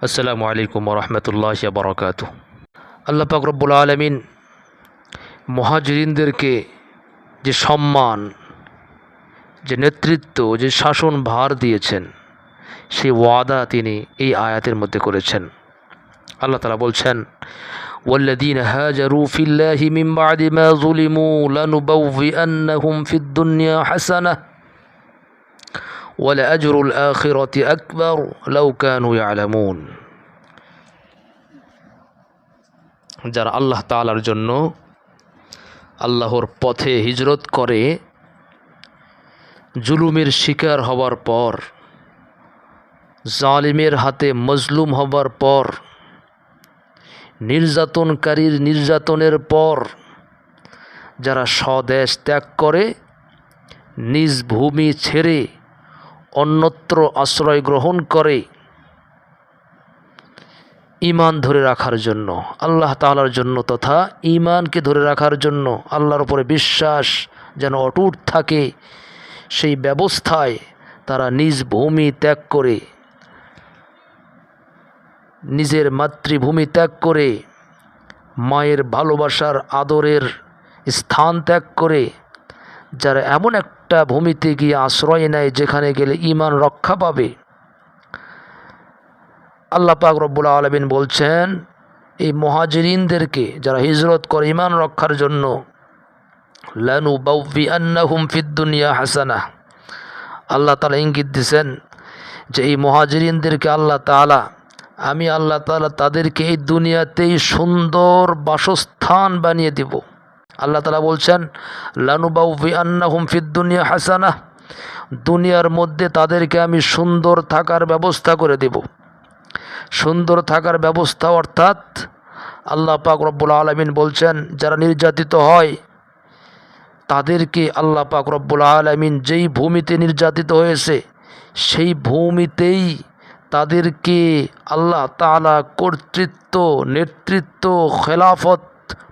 আসসালামু আলাইকুম ওরহমতুল্লাহি ওয়া বারাকাতুহু। আল্লাহ পাক রব্বুল আলামিন মুহাজিরিনদেরকে যে সম্মান, যে নেতৃত্ব, যে শাসন ভার দিয়েছেন, সেই ওয়াদা তিনি এই আয়াতের মধ্যে করেছেন। আল্লাহ তাআলা বলছেন, ওয়াল্লাযীনা হাজারু ফিল্লাহি মিন বা'দি মা যুলিমু লানুবাউইআন্নাহুম ফিদ দুনিয়া হাসানাহ ওয়া লাআজরুল আখিরাতি আকবার লাউ কানু ইয়ালামুন। যারা আল্লাহ তাআলার জন্য আল্লাহর পথে হিজরত করে, জুলুমের শিকার হবার পর, জালিমের হাতে মজলুম হবার পর, নির্যাতনকারীর নির্যাতনের পর যারা স্বদেশ ত্যাগ করে, নিজ ভূমি ছেড়ে অন্যত্র আশ্রয় গ্রহণ করে ঈমান ধরে রাখার জন্য, আল্লাহ তাআলার জন্য তথা ঈমানকে ধরে রাখার জন্য, আল্লাহর উপরে বিশ্বাস যেন অটুট থাকে, সেই ব্যবস্থায় তারা নিজ ভূমি ত্যাগ করে, নিজের মাতৃভূমি ত্যাগ করে, মায়ের ভালোবাসার আদরের স্থান ত্যাগ করে যারা এমন একটা ভূমিতে গিয়ে আশ্রয় নেয় যেখানে গেলে ঈমান রক্ষা পাবে, আল্লাহ পাক রব্বুল আলামিন বলছেন এই মুহাজিরিনদেরকে যারা হিজরত করে ঈমান রক্ষার জন্য, লানুবাউইআন্নাহুম ফিদ দুনিয়া হাসানাহ, আল্লাহ তাআলা ইঙ্গিত দিয়েছেন যে এই মুহাজিরিনদেরকে আমি আল্লাহ তাআলা তাদেরকে এই দুনিয়াতেই সুন্দর বাসস্থান বানিয়ে দেব। আল্লাহ তাআলা বলছেন লানুবাউইআন্নাহুম ফিদ দুনিয়া হাসানাহ, দুনিয়ার মধ্যে তাদেরকে আমি সুন্দর থাকার ব্যবস্থা করে দেব। সুন্দর থাকার ব্যবস্থা অর্থাৎ আল্লাহ পাক রব্বুল আলামিন বলছেন যারা নির্যাতিত হয় তাদেরকে আল্লাহ পাক রব্বুল আলামিন যেই ভূমিতে নির্যাতিত হয়েছে সেই ভূমিতেই তাদেরকে আল্লাহ তাআলা কর্তৃত্ব, নেতৃত্ব, খেলাফত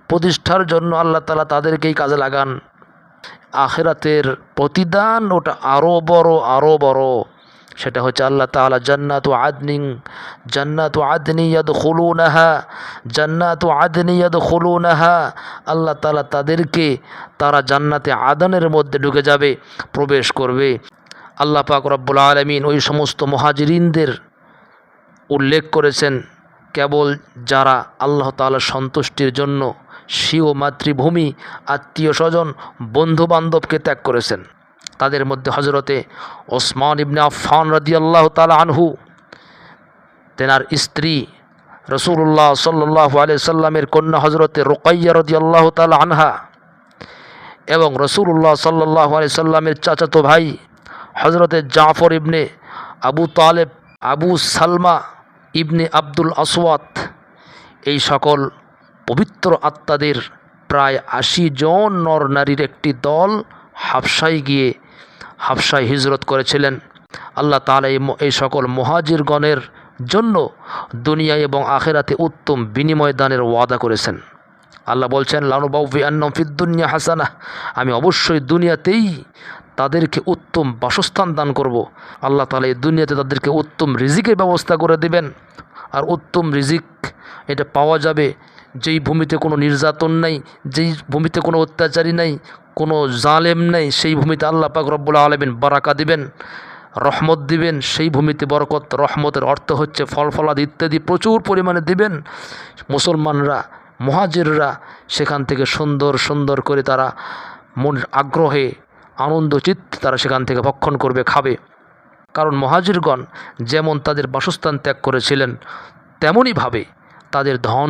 প্রতিষ্ঠার জন্য আল্লাহ তাআলা তাদেরকেই কাজে লাগান। আখিরাতের প্রতিদান ওটা আরও বড়। সেটা হচ্ছে আল্লাহ তাআলা জান্নাতু আদনি ইয়াদখুলুনাহা, আল্লাহ তাআলা তারা জান্নাতে আদনের মধ্যে ঢুকে যাবে, প্রবেশ করবে। আল্লাহ পাক রব্বুল আলামিন ওই সমস্ত মুহাজিরিনদের উল্লেখ করেছেন কেবল যারা আল্লাহ তাআলার সন্তুষ্টির জন্য স্বীয় মাতৃভূমি, আত্মীয় স্বজন, বন্ধু বান্ধবকে ত্যাগ করেছেন। তাদের মধ্যে হজরতে ওসমান ইবনে আফফান রাদিয়াল্লাহু তাআলা আনহু, তেনার স্ত্রী রাসূলুল্লাহ সাল্লাল্লাহু আলাইহি সাল্লামের কন্যা হজরতে রুকাইয়া রাদিয়াল্লাহু তাআলা আনহা এবং রাসূলুল্লাহ সাল্লাল্লাহু আলাইহি সাল্লামের চাচাতো ভাই হজরতে জাফর ইবনে আবু তালেব, আবু সালমা ইবনে আব্দুল আসওয়াদ, এই সকল পবিত্র আত্মাদের প্রায় ৮০ জন নর নারীর একটি দল হাবশায় হিজরত করেছিলেন। আল্লাহ তাআলা এই সকল মুহাজিরগণের জন্য দুনিয়া এবং আখিরাতে উত্তম বিনিময় দানের ওয়াদা করেছেন। আল্লাহ বলছেন লানুবাউইআন্নাহুম ফিদ দুনিয়া হাসানাহ, আমি অবশ্যই দুনিয়াতেই তাদেরকে উত্তম বাসস্থান দান করব। আল্লাহ তাআলা এই দুনিয়াতে তাদেরকে উত্তম রিজিকের ব্যবস্থা করে দিবেন। আর উত্তম রিজিক এটা পাওয়া যাবে যেই ভূমিতে কোনো নির্যাতন নাই, যেই ভূমিতে কোনো অত্যাচারী নাই, কোনো জালেম নেই, সেই ভূমিতে আল্লাহ পাক রব্বুল আলামিন বারাকা দিবেন, রহমত দিবেন। সেই ভূমিতে বরকত, রহমতের অর্থ হচ্ছে ফল ফলাদি ইত্যাদি প্রচুর পরিমাণে দিবেন। মুসলমানরা, মুহাজিররা সেখান থেকে সুন্দর করে তারা মনের আগ্রহে, আনন্দ চিত্তে তারা সেখান থেকে ভক্ষণ করবে, খাবে। কারণ মুহাজিরগণ যেমন তাদের বাসস্থান ত্যাগ করেছিলেন তেমনইভাবে তাদের ধন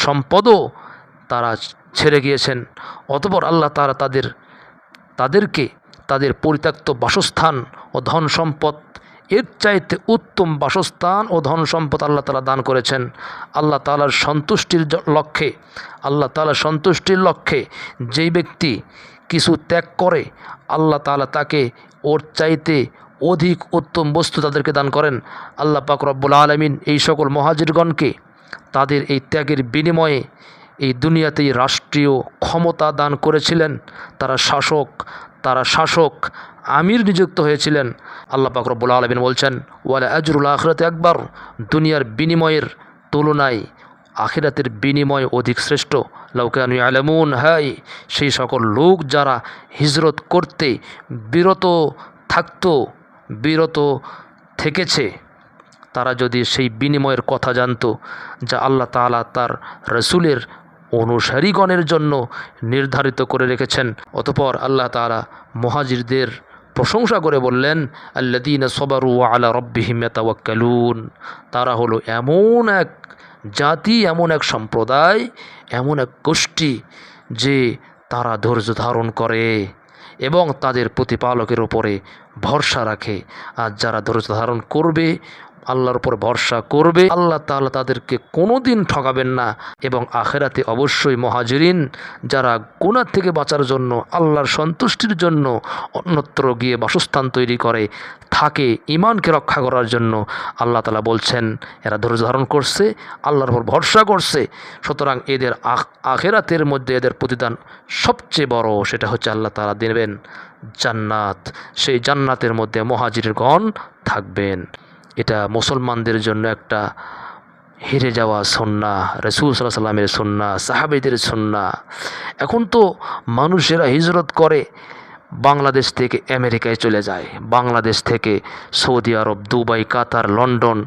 সম্পদও তারা ছেড়ে গিয়েছেন। অতঃপর আল্লাহ তাআলা তাদেরকে তাদের পরিত্যক্ত বাসস্থান ও ধন সম্পদ এর চাইতে উত্তম বাসস্থান ও ধন সম্পদ আল্লাহ তাআলা দান করেছেন। আল্লাহ তাআলার সন্তুষ্টির লক্ষ্যে যেই ব্যক্তি কিছু ত্যাগ করে আল্লাহ তাআলা তাকে ওর চাইতে অধিক উত্তম বস্তু তাদেরকে দান করেন। আল্লাহ পাক রব্বুল আলামিন এই সকল মুহাজিরগণকে তাদের এই ত্যাগের বিনিময়ে এই দুনিয়াতেই রাষ্ট্রীয় ক্ষমতা দান করেছিলেন। তারা শাসক আমির নিযুক্ত হয়েছিলেন। আল্লাহ পাক রব্বুল আলামিন বলছেন, ওয়ালা আজরুল আখিরাতি আকবার, দুনিয়ার বিনিময়ের তুলনায় আখিরাতের বিনিময় অধিক শ্রেষ্ঠ। লাউ কানু ইয়ালামুন, হাই সেই সকল লোক যারা হিজরত করতে বিরত থাকতো, বিরত থেকেছে, তারা যদি সেই বিনিময়ের কথা জানতো যা আল্লাহ তাআলা তার রসুলের অনুসারীগণের জন্য নির্ধারিত করে রেখেছেন। অতঃপর আল্লাহ তাআলা মুহাজিরদের প্রশংসা করে বললেন, আল্লাযীনা সাবারু আলা রাব্বিহিম ইয়াতাওয়াক্কালুন, তারা হলো এমন এক জাতি, এমন এক সম্প্রদায়, এমন এক গোষ্ঠী যে তারা ধৈর্য ধারণ করে এবং তাদের প্রতিপালকের উপরে ভরসা রাখে। আর যারা ধৈর্য ধারণ করবে, আল্লাহর উপর ভরসা করবে, আল্লাহ তাআলা তাদেরকে কোনো দিন ঠকাবেন না। এবং আখেরাতে অবশ্যই মুহাজিরিন যারা গুনাহ থেকে বাঁচার জন্য, আল্লাহর সন্তুষ্টির জন্য অন্যত্র গিয়ে বাসস্থান তৈরি করে থাকে, ঈমানকে রক্ষা করার জন্য, আল্লাহ তাআলা বলছেন এরা ধৈর্য ধারণ করছে, আল্লাহর উপর ভরসা করছে, সুতরাং এদের আখেরাতের মধ্যে এদের প্রতিদান সবচেয়ে বড়। সেটা হচ্ছে আল্লাহ তাআলা দেবেন জান্নাত। সেই জান্নাতের মধ্যে মুহাজিরগণ থাকবেন। এটা মুসলমানদের জন্য একটা হেরে যাওয়া সুন্নাহ, রাসূল সাল্লাল্লাহু আলাইহি সাল্লামের সুন্নাহ, সাহাবীদের সুন্নাহ। এখন তো মানুষেরা হিজরত করে বাংলাদেশ থেকে আমেরিকায় চলে যায়, বাংলাদেশ থেকে সৌদি আরব, দুবাই, কাতার, লন্ডন,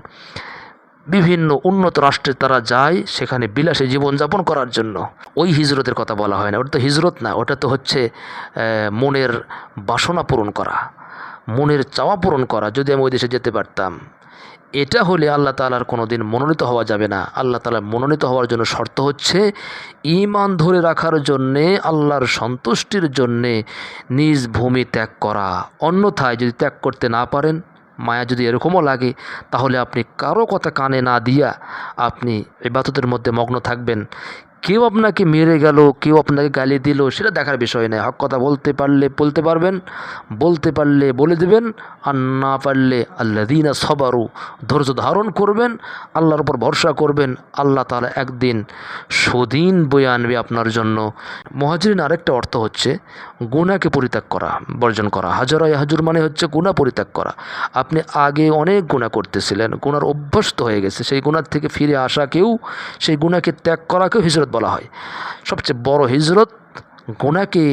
বিভিন্ন উন্নত রাষ্ট্রে তারা যায় সেখানে বিলাসী জীবনযাপন করার জন্য। ওই হিজরতের কথা বলা হয় না, ওটা তো হিজরত না, ওটা তো হচ্ছে মনের বাসনা পূরণ করা, মনের চাওয়া পূরণ করা। যদি আমি ওই দেশে যেতে পারতাম, এটা হলে আল্লাহ তাআলার কোনো দিন মনোনীত হওয়া যাবে না। আল্লাহ তাআলা মনোনীত হওয়ার জন্য শর্ত হচ্ছে ঈমান ধরে রাখার জন্যে, আল্লাহর সন্তুষ্টির জন্যে নিজ ভূমি ত্যাগ করা। অন্যথায় যদি ত্যাগ করতে না পারেন, মায়া যদি এরকমও লাগে, তাহলে আপনি কারো কথা কানে না দিয়া আপনি ইবাদতের মধ্যে মগ্ন থাকবেন। কেউ আপনাকে মেরে গেল, কেউ আপনাকে গালি দিল, সেটা দেখার বিষয় নয়। হক কথা বলতে পারলে বলতে পারবেন, বলতে পারলে বলে দেবেন, আর না পারলে আল্লাযীনা সাবারু, ধৈর্য ধারণ করবেন, আল্লাহর উপর ভরসা করবেন। আল্লাহ তাআলা একদিন সুদিন বয়ে আনবে আপনার জন্য। মুহাজিরিন আরেকটা অর্থ হচ্ছে গুনাহকে পরিত্যাগ করা, বর্জন করা। হাজারা ইয়াহজুর মানে হচ্ছে গুনাহ পরিত্যাগ করা। আপনি আগে অনেক গুনাহ করতেছিলেন, গুনার অভ্যস্ত হয়ে গেছে, সেই গুনাহ থেকে ফিরে আসাকেও, সেই গুনাহকে ত্যাগ করাকেও হিজরত বলা হয়। সবচেয়ে বড় হিজরত গুনাহকে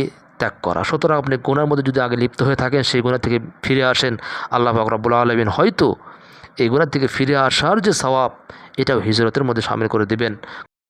ত্যাগ করা। সুতরাং আপনি গুনার মধ্যে যদি আগে লিপ্ত হয়ে থাকেন, সেই গুনাহ থেকে ফিরে আসেন, আল্লাহ পাক রব্বুল আলামিন হয়তো এই গুনাহ থেকে ফিরে আসার যে সওয়াব, এটাও হিজরতের মধ্যে শামিল করে দিবেন।